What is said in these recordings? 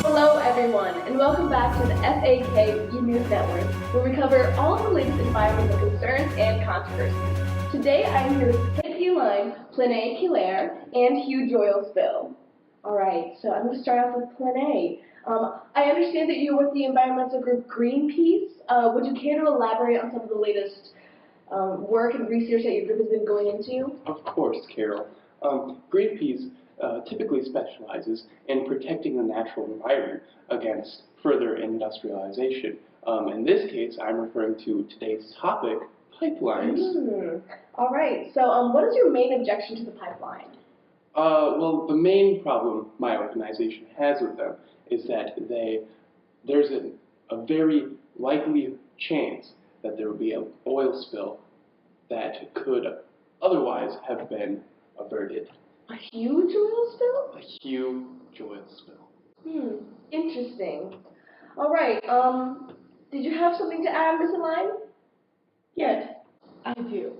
Hello everyone, and welcome back to the FAK E-News Network, where we cover all of the latest environmental concerns and controversies. Today I'm here with Katie Line, Plenae Kilaire, and Hugh Joyle-Spill. Alright, so I'm going to start off with Plenae. I understand that you're with the environmental group Greenpeace. Would you care to elaborate on some of the latest work and research that your group has been going into? Of course, Carol. Greenpeace typically specializes in protecting the natural environment against further industrialization. In this case, I'm referring to today's topic, pipelines. All right, so what is your main objection to the pipeline? Well, the main problem my organization has with them is that there's a very likely chance that there will be an oil spill that could otherwise have been averted. A huge oil spill? A huge oil spill. Interesting. All right, did you have something to add, Ms. Line? Yes, I do.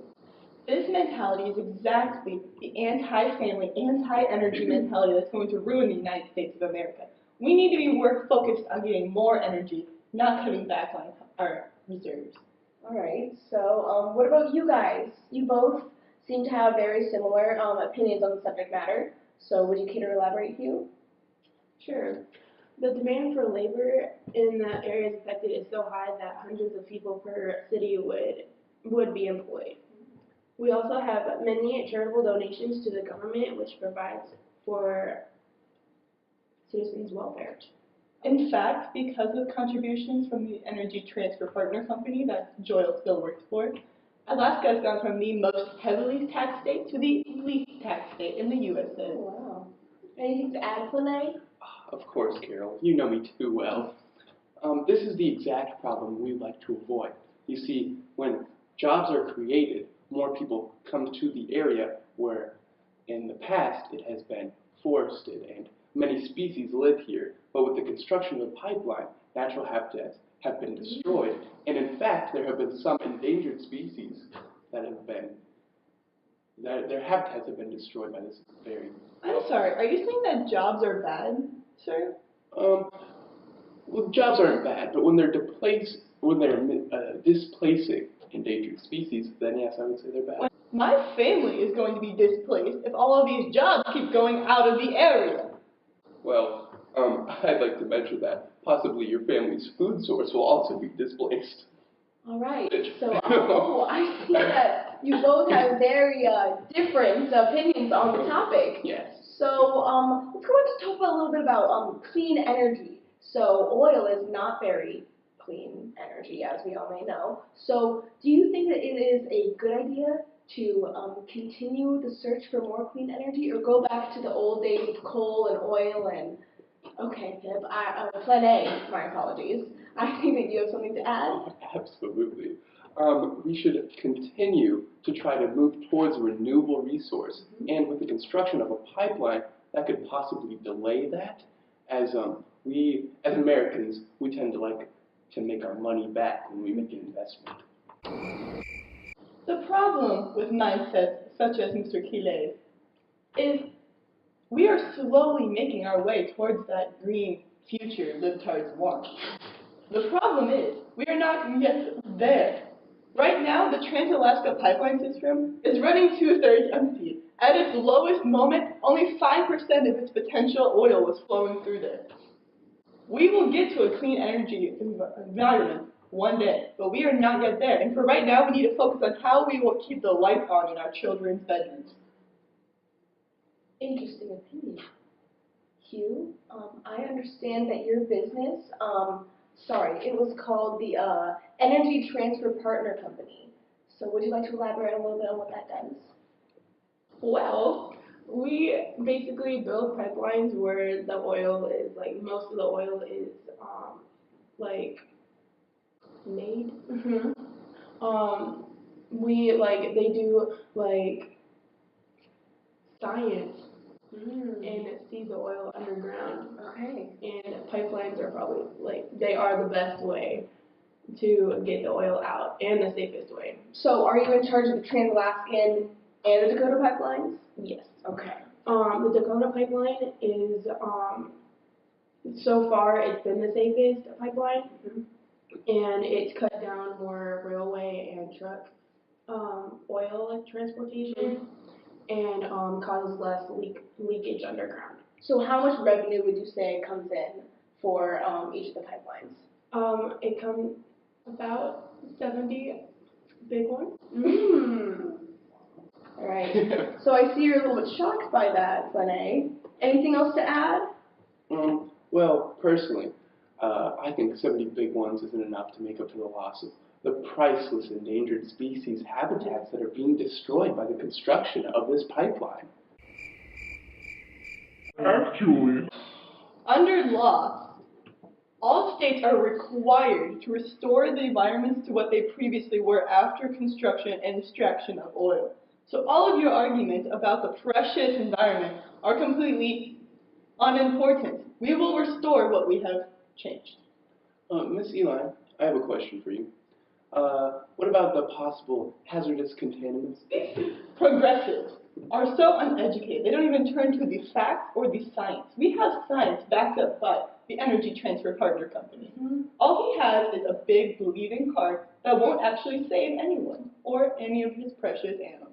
This mentality is exactly the anti-family, anti-energy mentality that's going to ruin the United States of America. We need to be focused on getting more energy, not cutting back on our reserves. All right, so what about you guys? You both seem to have very similar opinions on the subject matter, so would you care to elaborate, Hugh? Sure. The demand for labor in the areas affected is so high that hundreds of people per city would be employed. We also have many charitable donations to the government, which provides for citizens' welfare. In fact, because of contributions from the Energy Transfer Partner Company that Joyle-Spill works for, Alaska has gone from the most heavily taxed state to the least taxed state in the USA. Oh, wow. Anything to add, Plenae? Of course, Carol. You know me too well. This is the exact problem we'd like to avoid. You see, when jobs are created, more people come to the area where in the past it has been forested and many species live here. But with the construction of the pipeline, natural habitats have been destroyed. And in fact, there have been some endangered species that their habitats have been destroyed by this very... I'm sorry, are you saying that jobs are bad, sir? Well, jobs aren't bad, but when they're displacing endangered species, then yes, I would say they're bad. My family is going to be displaced if all of these jobs keep going out of the area. Well, I'd like to mention that possibly your family's food source will also be displaced. All right, so I see that you both have very different opinions on the topic. Yes. So let's go on to talk a little bit about clean energy. So oil is not very clean energy, as we all may know. So do you think that it is a good idea to continue the search for more clean energy, or go back to the old days of coal and oil and... Okay, Plenae, my apologies. I think that you have something to add. Oh, absolutely. We should continue to try to move towards a renewable resource, and with the construction of a pipeline, that could possibly delay that, as Americans, we tend to like to make our money back when we make an investment. The problem with mindsets such as Mr. Kilaire is we are slowly making our way towards that green future libtards want. The problem is we are not yet there. Right now, the Trans-Alaska Pipeline System is running 2/3 empty. At its lowest moment, only 5% of its potential oil was flowing through there. We will get to a clean energy environment one day, but we are not yet there. And for right now, we need to focus on how we will keep the lights on in our children's bedrooms. Interesting opinion. Hugh, I understand that your business, it was called the Energy Transfer Partner Company. So would you like to elaborate a little bit on what that does? Well, we basically build pipelines where the oil is, most of the oil is, made. They do, science and see the oil underground. Okay. And pipelines are probably, they are the best way to get the oil out and the safest way. So are you in charge of the Trans-Alaskan and the Dakota pipelines? Yes. Okay. The Dakota pipeline is, so far, it's been the safest pipeline, and it's cut down more railway and truck oil transportation, and causes less leakage underground. So how much revenue would you say comes in for each of the pipelines? It comes about 70 big ones. All right. So I see you're a little bit shocked by that, Lene. Anything else to add? Well, personally, I think 70 big ones isn't enough to make up for the loss of the priceless endangered species habitats that are being destroyed by the construction of this pipeline. Actually, Under law, all states are required to restore the environments to what they previously were after construction and extraction of oil. So all of your arguments about the precious environment are completely unimportant. We will restore what we have changed. Miss Eli, I have a question for you. What about the possible hazardous contaminants? Progressives are so uneducated. They don't even turn to the facts or the science. We have science backed up by the Energy Transfer Partner Company. All he has is a big believing heart that won't actually save anyone or any of his precious animals.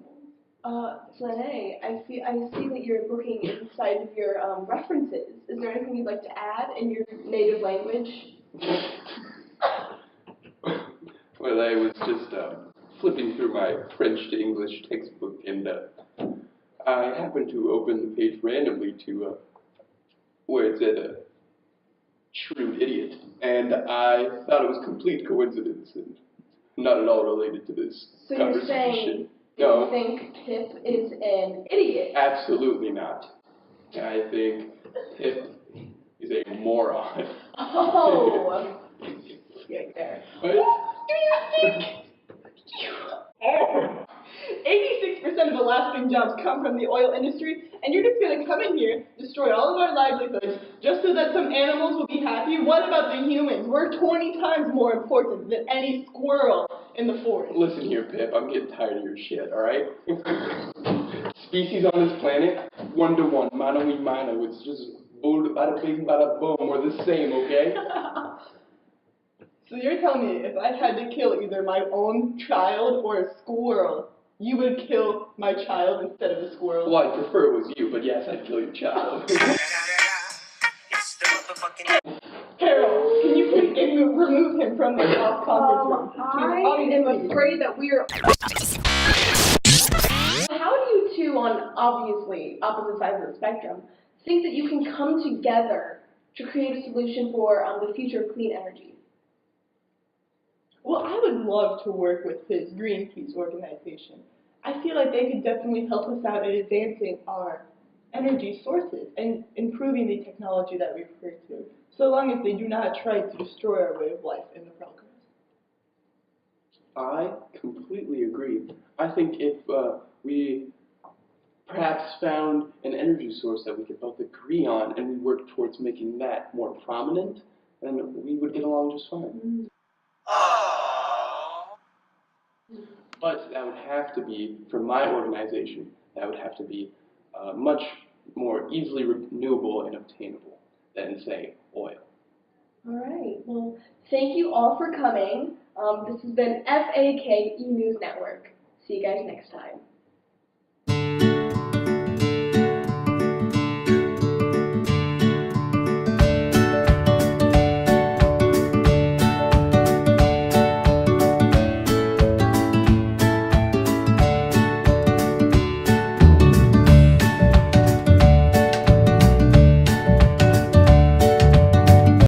Lene, I see that you're looking inside of your references. Is there anything you'd like to add in your native language? Well, I was just flipping through my French to English textbook, and I happened to open the page randomly to where it said shrewd idiot, and I thought it was complete coincidence and not at all related to this So conversation. you're saying No. you think Pip is an idiot? Absolutely not. I think Pip is a moron. Oh, right there. What? Do you think? 86% of Alaskan jobs come from the oil industry, and you're just going to come in here, destroy all of our livelihoods, just so that some animals will be happy? What about the humans? We're 20 times more important than any squirrel in the forest. Listen here, Pip, I'm getting tired of your shit, alright? Species on this planet, 1-to-1, mano y mano. It's just bada bing, bada boom. We're the same, okay? So you're telling me if I had to kill either my own child or a squirrel, you would kill my child instead of the squirrel? Well, I'd prefer it was you, but yes, I'd kill your child. Harold, can you please remove him from the conference room? I am afraid that we are. How do you two, on obviously opposite sides of the spectrum, think that you can come together to create a solution for the future of clean energy? Well, I would love to work with his Greenpeace organization. I feel like they could definitely help us out in advancing our energy sources and improving the technology that we refer to, so long as they do not try to destroy our way of life in the progress. I completely agree. I think if we perhaps found an energy source that we could both agree on and we worked towards making that more prominent, then we would get along just fine. But that would have to be, for my organization, that would have to be much more easily renewable and obtainable than, say, oil. All right. Well, thank you all for coming. This has been FAK E-News Network. See you guys next time.